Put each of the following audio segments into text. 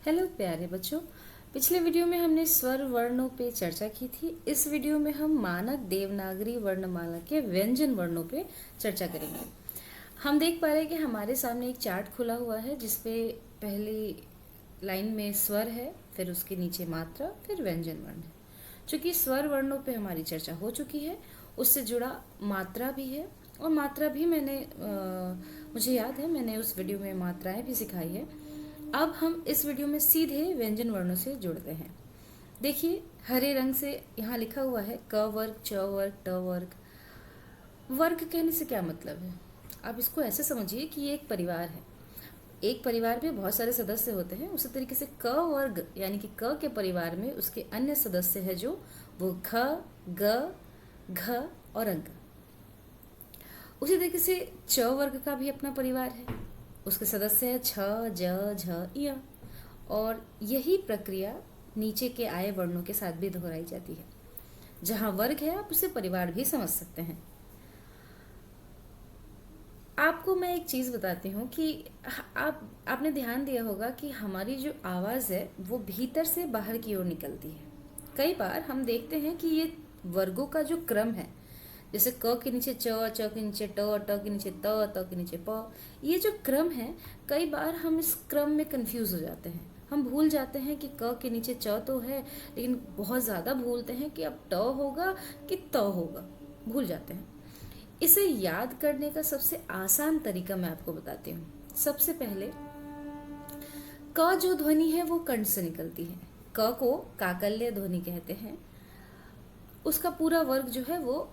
Hello प्यारे बच्चों। पिछले वीडियो में हमने स्वर वर्णों पे चर्चा की थी। इस वीडियो में हम मानक देवनागरी वर्णमाला के व्यंजन वर्णों पे चर्चा करेंगे। हम देख पा रहे हैं कि हमारे सामने एक चार्ट खुला हुआ है जिसपे पहली लाइन में स्वर है, फिर उसके नीचे मात्रा, फिर व्यंजन वर्ण है। चूंकि स्वर वर्णों पे हमारी चर्चा हो चुकी है, उससे जुड़ा मात्रा भी है और मात्रा भी मुझे याद है मैंने उस वीडियो में मात्राएं भी सिखाई है। अब हम इस वीडियो में सीधे व्यंजन वर्णों से जुड़ते हैं। देखिए हरे रंग से यहाँ लिखा हुआ है क वर्ग, च वर्ग, ट वर्ग। वर्ग कहने से क्या मतलब है? आप इसको ऐसे समझिए कि ये एक परिवार है। एक परिवार में बहुत सारे सदस्य होते हैं। उसी तरीके से क वर्ग यानी कि क के परिवार में उसके अन्य सदस्य है जो वो ख, ग, घ और अंग। उसी तरीके से च वर्ग का भी अपना परिवार है। उसके सदस्य है छ, ज, झ, य। और यही प्रक्रिया नीचे के आए वर्णों के साथ भी दोहराई जाती है। जहां वर्ग है आप उसे परिवार भी समझ सकते हैं। आपको मैं एक चीज बताती हूँ कि आपने ध्यान दिया होगा कि हमारी जो आवाज है वो भीतर से बाहर की ओर निकलती है। कई बार हम देखते हैं कि ये वर्गों का जो क्रम है, जैसे क के नीचे च, च के नीचे ट, ट के नीचे त के नीचे प, ये जो क्रम है कई बार हम इस क्रम में कंफ्यूज हो जाते हैं। हम भूल जाते हैं कि क के नीचे च तो है, लेकिन बहुत ज़्यादा भूलते हैं कि अब ट होगा कि त होगा, भूल जाते हैं। इसे याद करने का सबसे आसान तरीका मैं आपको बताती हूँ। सबसे पहले क जो ध्वनि है वो कंठ से निकलती है। क को काकल्य ध्वनि कहते हैं। उसका पूरा वर्ग जो है वो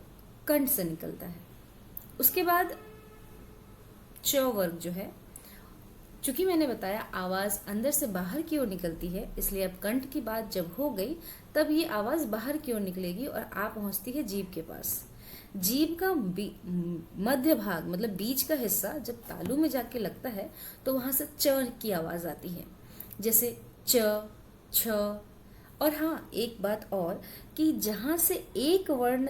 कंठ से निकलता है। उसके बाद च वर्ग जो है, चूंकि मैंने बताया आवाज अंदर से बाहर की ओर निकलती है, इसलिए अब कंठ की बात जब हो गई तब ये आवाज बाहर की ओर निकलेगी और आ पहुंचती है जीभ के पास। जीभ का मध्य भाग मतलब बीच का हिस्सा जब तालू में जाके लगता है तो वहां से च की आवाज आती है, जैसे च, छ। और हाँ, एक बात और कि जहां से एक वर्ण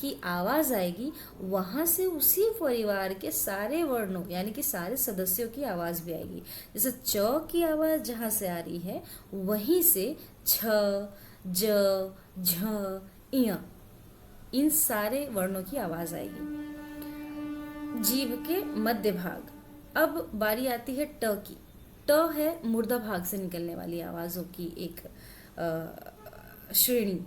की आवाज आएगी वहां से उसी परिवार के सारे वर्णों यानी कि सारे सदस्यों की आवाज भी आएगी। जैसे च की आवाज जहां से आ रही है वहीं से छ, ज, झ, य, इन सारे वर्णों की आवाज आएगी जीभ के मध्य भाग। अब बारी आती है ट की। ट है मुर्दा भाग से निकलने वाली आवाजों की एक श्रेणी।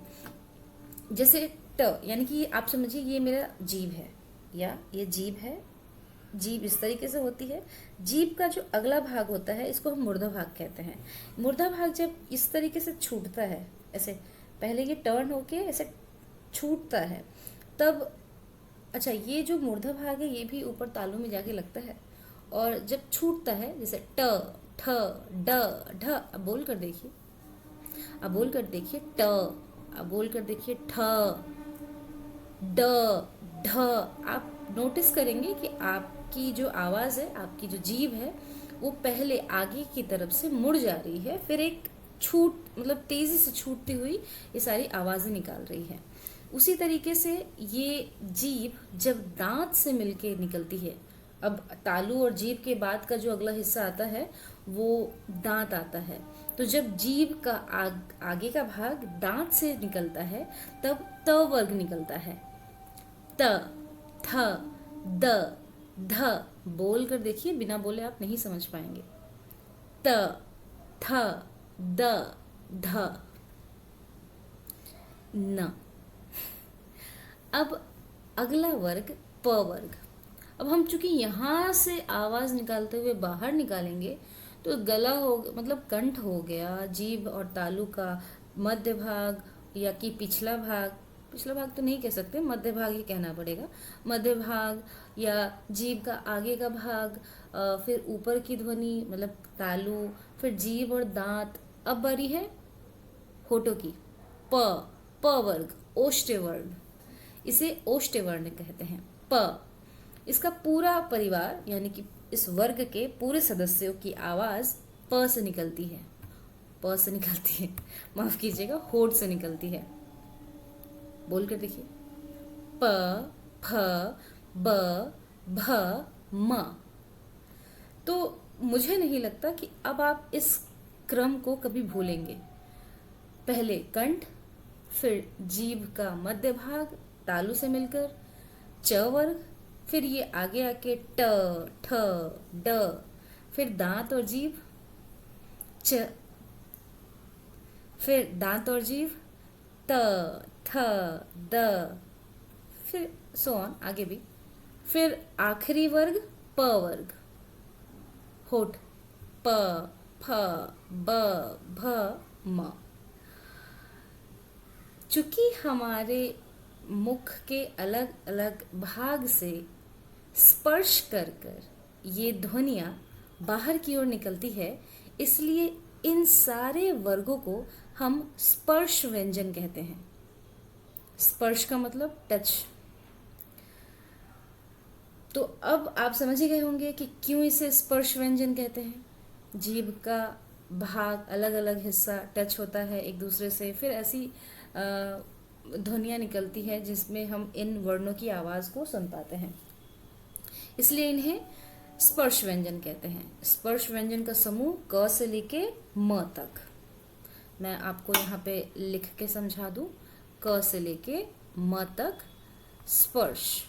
जैसे ट यानी कि आप समझिए ये मेरा जीभ है या ये जीभ है। जीभ इस तरीके से होती है। जीभ का जो अगला भाग होता है इसको हम मुर्दा भाग कहते हैं। मुर्दा भाग जब इस तरीके से छूटता है, ऐसे पहले ये टर्न होके ऐसे छूटता है, तब अच्छा ये जो मुर्दा भाग है ये भी ऊपर तालू में जाके लगता है और जब छूटता है जैसे ट, ठ, ड, ढ। अब बोल कर देखिए, अब बोल कर देखिए ट, अब बोल कर देखिए ठ, ड, ढ। आप नोटिस करेंगे कि आपकी जो आवाज है, आपकी जो जीभ है वो पहले आगे की तरफ से मुड़ जा रही है, फिर एक छूट मतलब तेजी से छूटती हुई ये सारी आवाजें निकाल रही है। उसी तरीके से ये जीभ जब दांत से मिलके निकलती है, अब तालू और जीभ के बाद का जो अगला हिस्सा आता है वो दांत आता है, तो जब जीभ का आगे का भाग दांत से निकलता है तब त वर्ग निकलता है। त, थ, द, ध। बोल कर देखिए, बिना बोले आप नहीं समझ पाएंगे। त, थ, द, ध, न। अब अगला वर्ग प वर्ग। अब हम चूंकि यहाँ से आवाज निकालते हुए बाहर निकालेंगे तो गला हो मतलब कंठ हो गया, जीभ और तालू का मध्य भाग या कि पिछला भाग, पिछला भाग तो नहीं कह सकते, मध्य भाग ही कहना पड़ेगा। मध्य भाग या जीभ का आगे का भाग, फिर ऊपर की ध्वनि मतलब तालू, फिर जीभ और दांत। अब बारी है होठों की। प, प वर्ग, ओष्ठ्य वर्ण, इसे ओष्ठ्य वर्ण कहते हैं। प, इसका पूरा परिवार यानी कि इस वर्ग के पूरे सदस्यों की आवाज प से निकलती है। प से निकलती है, माफ कीजिएगा, होठ से निकलती है। बोल कर देखिए, प, फ, ब, भ, म। तो मुझे नहीं लगता कि अब आप इस क्रम को कभी भूलेंगे। पहले कंठ, फिर जीभ का मध्य भाग तालु से मिलकर च वर्ग, फिर ये आगे आके ट, ठ, ड, फिर दांत और जीभ च, फिर दांत और जीभ त, थ, द, फिर सो ऑन आगे भी, फिर आखिरी वर्ग प वर्ग, होठ प, फ, ब, भ, म। चूंकि हमारे मुख के अलग अलग भाग से स्पर्श कर कर ये ध्वनियाँ बाहर की ओर निकलती है, इसलिए इन सारे वर्गों को हम स्पर्श व्यंजन कहते हैं। स्पर्श का मतलब टच। तो अब आप समझ ही गए होंगे कि क्यों इसे स्पर्श व्यंजन कहते हैं। जीभ का भाग अलग अलग हिस्सा टच होता है एक दूसरे से, फिर ऐसी ध्वनियाँ निकलती है जिसमें हम इन वर्णों की आवाज़ को सुन पाते हैं, इसलिए इन्हें स्पर्श व्यंजन कहते हैं। स्पर्श व्यंजन का समूह क से लेके म तक। मैं आपको यहाँ पे लिख के समझा दूं। क से लेके म तक स्पर्श,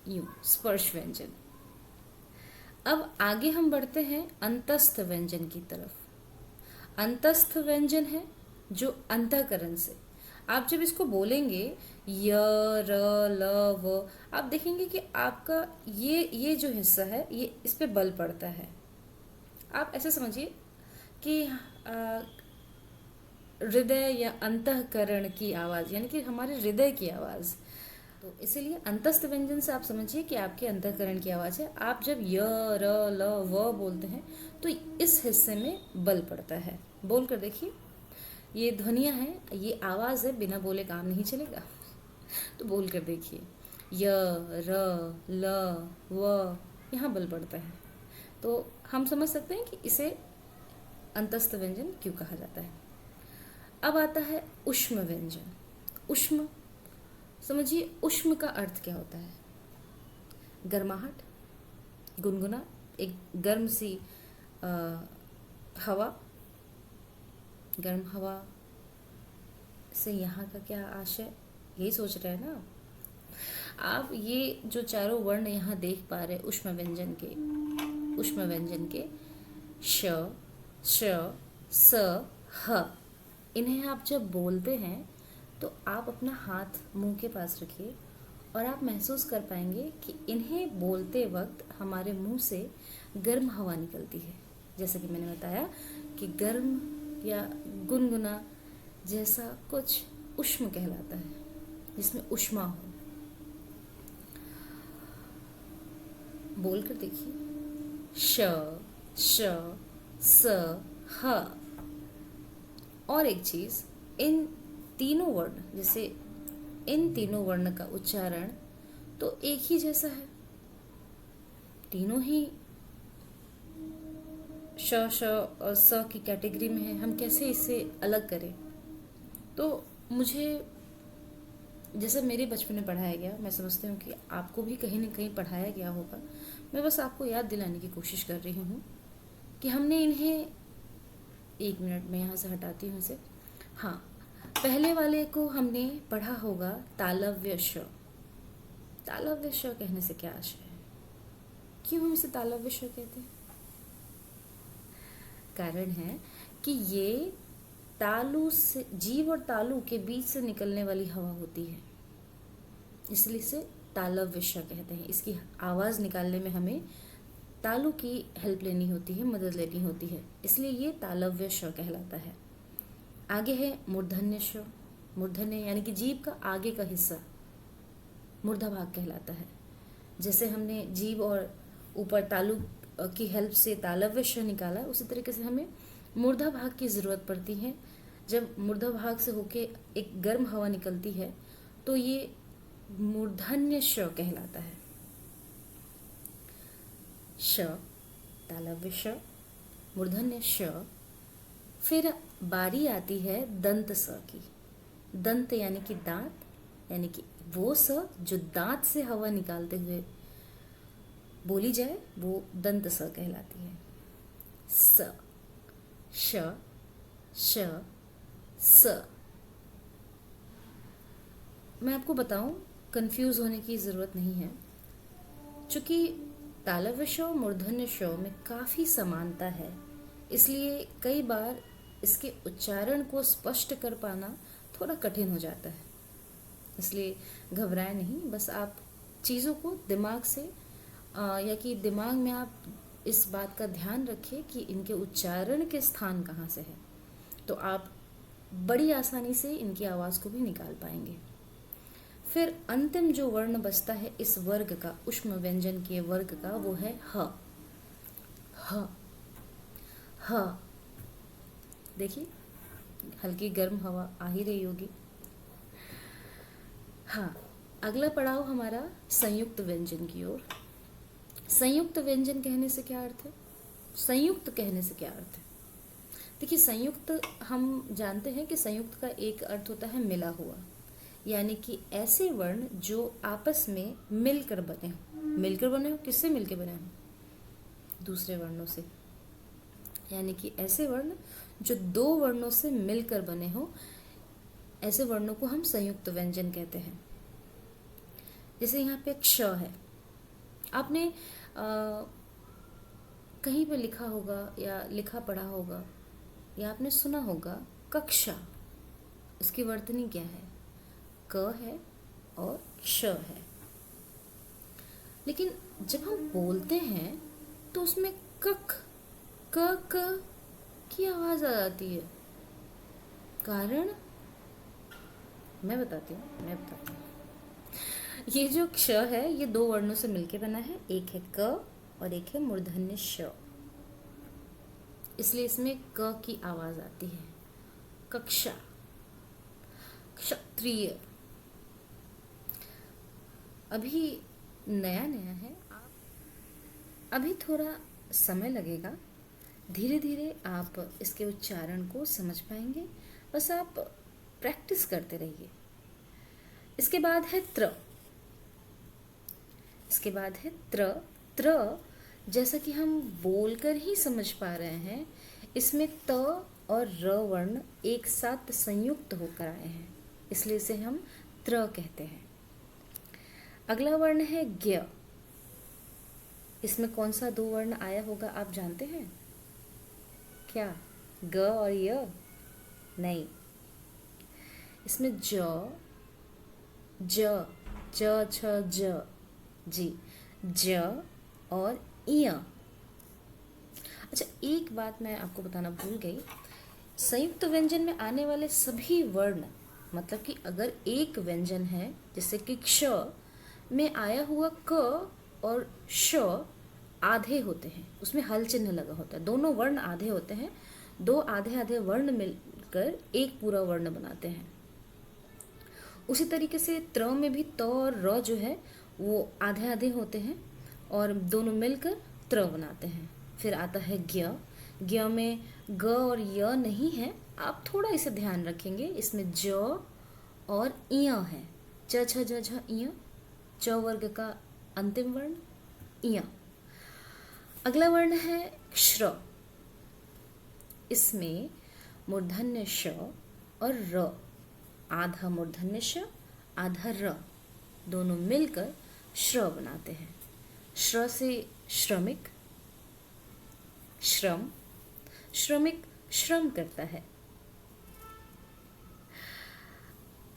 यूं स्पर्श व्यंजन। अब आगे हम बढ़ते हैं अंतस्थ व्यंजन की तरफ। अंतस्थ व्यंजन है जो अंतःकरण से, आप जब इसको बोलेंगे य, र, ल, व, आप देखेंगे कि आपका ये जो हिस्सा है ये इस पे बल पड़ता है। आप ऐसे समझिए कि हृदय या अंतःकरण की आवाज़, यानी कि हमारे हृदय की आवाज़। तो इसीलिए अंतस्थ व्यंजन से आप समझिए कि आपके अंतःकरण की आवाज़ है। आप जब य, र, ल, व बोलते हैं तो इस हिस्से में बल पड़ता है। बोल कर देखिए, ये ध्वनियाँ हैं, ये आवाज़ है, बिना बोले काम नहीं चलेगा। तो बोल कर देखिए, य, र, ल, व, यहाँ बल पड़ता है। तो हम समझ सकते हैं कि इसे अंतस्थ व्यंजन क्यों कहा जाता है। अब आता है ऊष्म व्यंजन। ऊष्म समझिए, ऊष्म का अर्थ क्या होता है? गर्माहट, गुनगुना, एक गर्म सी हवा। गर्म हवा से यहाँ का क्या आशय, यही सोच रहे हैं ना आप। ये जो चारों वर्ण यहाँ देख पा रहे ऊष्म व्यंजन के, ऊष्म व्यंजन के श, श, स, ह, इन्हें आप जब बोलते हैं तो आप अपना हाथ मुंह के पास रखिए और आप महसूस कर पाएंगे कि इन्हें बोलते वक्त हमारे मुंह से गर्म हवा निकलती है। जैसा कि मैंने बताया कि गर्म या गुनगुना जैसा कुछ ऊष्म कहलाता है, जिसमें ऊष्मा हो। बोल कर देखिए, श, श, स, ह। और एक चीज, इन तीनों वर्ण, जैसे इन तीनों वर्ण का उच्चारण तो एक ही जैसा है, तीनों ही श, श और स की कैटेगरी में है। हम कैसे इसे अलग करें? तो मुझे, जैसा मेरे बचपन में पढ़ाया गया, मैं समझती हूँ कि आपको भी कहीं ना कहीं पढ़ाया गया होगा। मैं बस आपको याद दिलाने की कोशिश कर रही हूँ कि हमने इन्हें, एक मिनट में यहाँ से हटाती हूँ इसे। हाँ, पहले वाले को हमने पढ़ा होगा तालव्य श। तालव्य श कहने से क्या आशय है? क्यों हम इसे तालव्य श कहते हैं? कारण है कि ये तालु से, जीव और तालु के बीच से निकलने वाली हवा होती है, इसलिए इसे तालव्य श कहते हैं। इसकी आवाज़ निकालने में हमें तालु की हेल्प लेनी होती है, मदद लेनी होती है, इसलिए ये तालव्य श कहलाता है। आगे है मूर्धन्य श। मूर्धन्य यानी कि जीभ का आगे का हिस्सा मूर्धा भाग कहलाता है। जैसे हमने जीभ और ऊपर तालु की हेल्प से तालव्य श निकाला, उसी तरीके से हमें मूर्धा भाग की ज़रूरत पड़ती है। जब मूर्धा भाग से होके एक गर्म हवा निकलती है तो ये मूर्धन्य श कहलाता है। श, तालव्य श, मूर्धन्य श। फिर बारी आती है दंत स की। दंत यानी कि दांत, यानी कि वो स जो दांत से हवा निकालते हुए बोली जाए, वो दंत स कहलाती है। स, श, श, स। मैं आपको बताऊं, कंफ्यूज होने की ज़रूरत नहीं है, चूँकि तालव्य श और मूर्धन्य श में काफ़ी समानता है, इसलिए कई बार इसके उच्चारण को स्पष्ट कर पाना थोड़ा कठिन हो जाता है। इसलिए घबराएं नहीं, बस आप चीज़ों को दिमाग से या कि दिमाग में आप इस बात का ध्यान रखें कि इनके उच्चारण के स्थान कहाँ से है, तो आप बड़ी आसानी से इनकी आवाज़ को भी निकाल पाएंगे। फिर अंतिम जो वर्ण बचता है इस वर्ग का, ऊष्म व्यंजन के वर्ग का, वो है ह। ह, ह। देखिए, हल्की गर्म हवा आ ही रही होगी। हाँ, अगला पड़ाव हमारा संयुक्त व्यंजन की ओर। संयुक्त व्यंजन कहने से क्या अर्थ है? संयुक्त कहने से क्या अर्थ है? देखिए, संयुक्त हम जानते हैं कि संयुक्त का एक अर्थ होता है मिला हुआ, यानी कि ऐसे वर्ण जो आपस में मिलकर बने हो। मिलकर बने हो, किससे मिलकर बने हो? दूसरे वर्णों से। यानी कि ऐसे वर्ण जो दो वर्णों से मिलकर बने हो, ऐसे वर्णों को हम संयुक्त व्यंजन कहते हैं। जैसे यहाँ पे क्ष है, आपने कहीं पे लिखा होगा या लिखा पढ़ा होगा या आपने सुना होगा कक्षा। इसकी वर्तनी क्या है? क है और क्ष है। लेकिन जब हम बोलते हैं तो उसमें कक, क की आवाज आ जाती है। कारण मैं बताती हूँ। ये जो क्ष है, ये दो वर्णों से मिलके बना है, एक है क और एक है मूर्धन्य श, इसलिए इसमें क की आवाज आती है। कक्षा, क्षत्रिय। अभी नया नया है, अभी थोड़ा समय लगेगा, धीरे धीरे आप इसके उच्चारण को समझ पाएंगे, बस आप प्रैक्टिस करते रहिए। इसके बाद है त्र। इसके बाद है त्र। त्र जैसा कि हम बोलकर ही समझ पा रहे हैं, इसमें त और र वर्ण एक साथ संयुक्त होकर आए हैं, इसलिए इसे हम त्र कहते हैं। अगला वर्ण है ज्ञ। इसमें कौन सा दो वर्ण आया होगा आप जानते हैं क्या? ग और य? नहीं, इसमें ज, ज, च, छ, ज, जी, ज और इय। अच्छा, एक बात मैं आपको बताना भूल गई, संयुक्त व्यंजन में आने वाले सभी वर्ण, मतलब कि अगर एक व्यंजन है जैसे कि क्ष में आया हुआ क और श आधे होते हैं, उसमें हल चिन्ह लगा होता है, दोनों वर्ण आधे होते हैं, दो आधे आधे वर्ण मिलकर एक पूरा वर्ण बनाते हैं। उसी तरीके से त्र में भी त और र जो है वो आधे आधे होते हैं और दोनों मिलकर त्र बनाते हैं। फिर आता है ज्ञ। ज्ञ में ग और य नहीं है, आप थोड़ा इसे ध्यान रखेंगे, इसमें ज और इय है। च, छ, ज, झ, इय, च वर्ग का अंतिम वर्ण इय। अगला वर्ण है श्र। इसमें मूर्धन्य श और र, आधा मूर्धन्य श आधा र, दोनों मिलकर श्र बनाते हैं। श्र से श्रमिक, श्रम, श्रमिक श्रम करता है।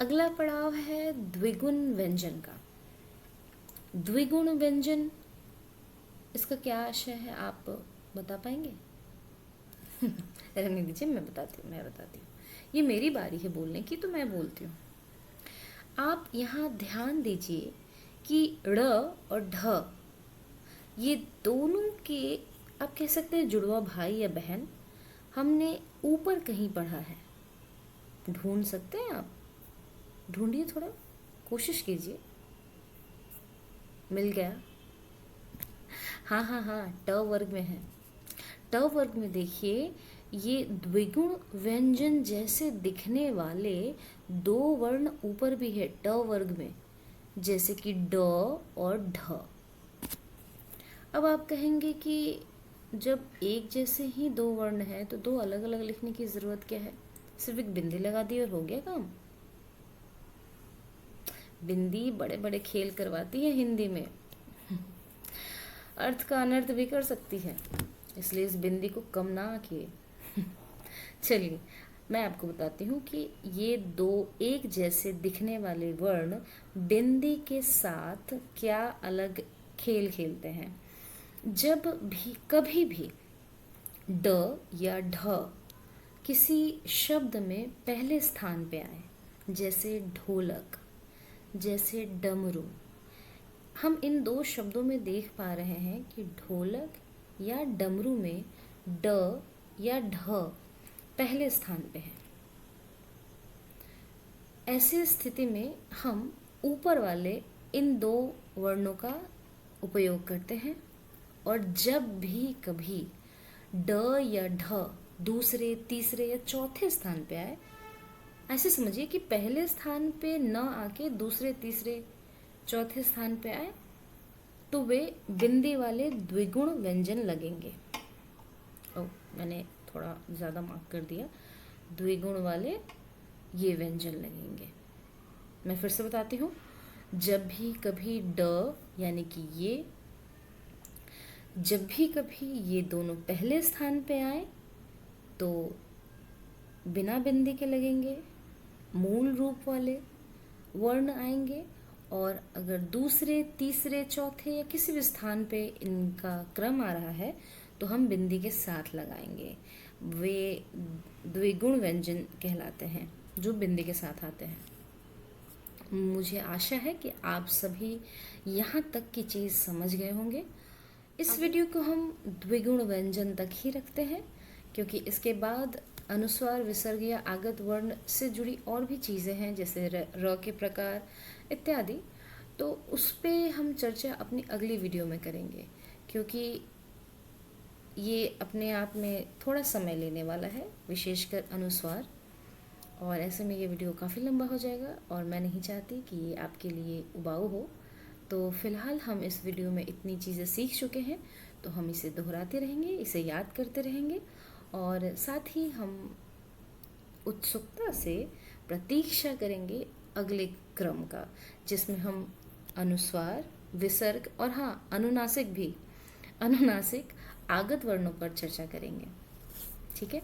अगला पड़ाव है द्विगुण व्यंजन का। द्विगुण व्यंजन, इसका क्या आशय है आप बता पाएंगे? रहने दीजिए, मैं बताती हूँ। ये मेरी बारी है बोलने की, तो मैं बोलती हूँ। आप यहाँ ध्यान दीजिए कि ड़ और ढ, ये दोनों के आप कह सकते हैं जुड़वा भाई या बहन, हमने ऊपर कहीं पढ़ा है। ढूंढ सकते हैं आप? ढूंढिए, थोड़ा कोशिश कीजिए। मिल गया? हाँ, ट वर्ग में है। ट वर्ग में देखिए, ये द्विगुण व्यंजन जैसे दिखने वाले दो वर्ण ऊपर भी है ट वर्ग में, जैसे कि ड और ढ। अब आप कहेंगे कि जब एक जैसे ही दो वर्ण हैं तो दो अलग अलग लिखने की ज़रूरत क्या है? सिर्फ एक बिंदी लगा दी और हो गया काम। बिंदी बड़े बड़े खेल करवाती है हिंदी में, अर्थ का अनर्थ भी कर सकती है, इसलिए इस बिंदी को कम ना आंकिए। चलिए मैं आपको बताती हूँ कि ये दो एक जैसे दिखने वाले वर्ण बिंदी के साथ क्या अलग खेल खेलते हैं। जब भी कभी भी ड या ढ किसी शब्द में पहले स्थान पे आए, जैसे ढोलक, जैसे डमरू, हम इन दो शब्दों में देख पा रहे हैं कि ढोलक या डमरू में ड या ढ पहले स्थान पे है। ऐसी स्थिति में हम ऊपर वाले इन दो वर्णों का उपयोग करते हैं, और जब भी कभी ड या ढ दूसरे, तीसरे या चौथे स्थान पे आए, ऐसे समझिए कि पहले स्थान पे न आके दूसरे, तीसरे, चौथे स्थान पे आए, तो वे बिंदी वाले द्विगुण व्यंजन लगेंगे। मैंने थोड़ा ज़्यादा मार्क कर दिया। द्विगुण वाले ये व्यंजन लगेंगे। मैं फिर से बताती हूँ। जब भी कभी ड यानी कि ये, जब भी कभी ये दोनों पहले स्थान पे आए तो बिना बिंदी के लगेंगे, मूल रूप वाले वर्ण आएंगे, और अगर दूसरे, तीसरे, चौथे या किसी भी स्थान पे इनका क्रम आ रहा है तो हम बिंदी के साथ लगाएंगे। वे द्विगुण व्यंजन कहलाते हैं जो बिंदी के साथ आते हैं। मुझे आशा है कि आप सभी यहाँ तक की चीज़ समझ गए होंगे। इस वीडियो को हम द्विगुण व्यंजन तक ही रखते हैं, क्योंकि इसके बाद अनुस्वार, विसर्ग या आगत वर्ण से जुड़ी और भी चीज़ें हैं, जैसे र के प्रकार इत्यादि। तो उस पे हम चर्चा अपनी अगली वीडियो में करेंगे, क्योंकि ये अपने आप में थोड़ा समय लेने वाला है, विशेषकर अनुस्वार, और ऐसे में ये वीडियो काफ़ी लंबा हो जाएगा और मैं नहीं चाहती कि ये आपके लिए उबाऊ हो। तो फिलहाल हम इस वीडियो में इतनी चीज़ें सीख चुके हैं, तो हम इसे दोहराते रहेंगे, इसे याद करते रहेंगे, और साथ ही हम उत्सुकता से प्रतीक्षा करेंगे अगले क्रम का, जिसमें हम अनुस्वार, विसर्ग और हाँ अनुनासिक भी, अनुनासिक आगत वर्णों पर चर्चा करेंगे। ठीक है,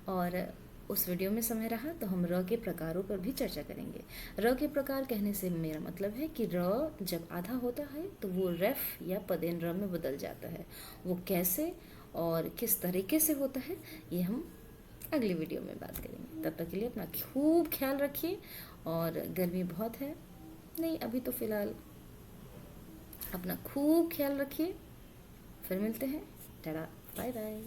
और उस वीडियो में समय रहा तो हम र के प्रकारों पर भी चर्चा करेंगे। र के प्रकार कहने से मेरा मतलब है कि र जब आधा होता है तो वो रेफ या पदेन र में बदल जाता है। वो कैसे और किस तरीके से होता है ये हम अगली वीडियो में बात करेंगे। तब तक के लिए अपना खूब ख्याल रखिए, और गर्मी बहुत है, नहीं अभी तो फ़िलहाल, अपना खूब ख्याल रखिए। फिर मिलते हैं। Tata, bye bye.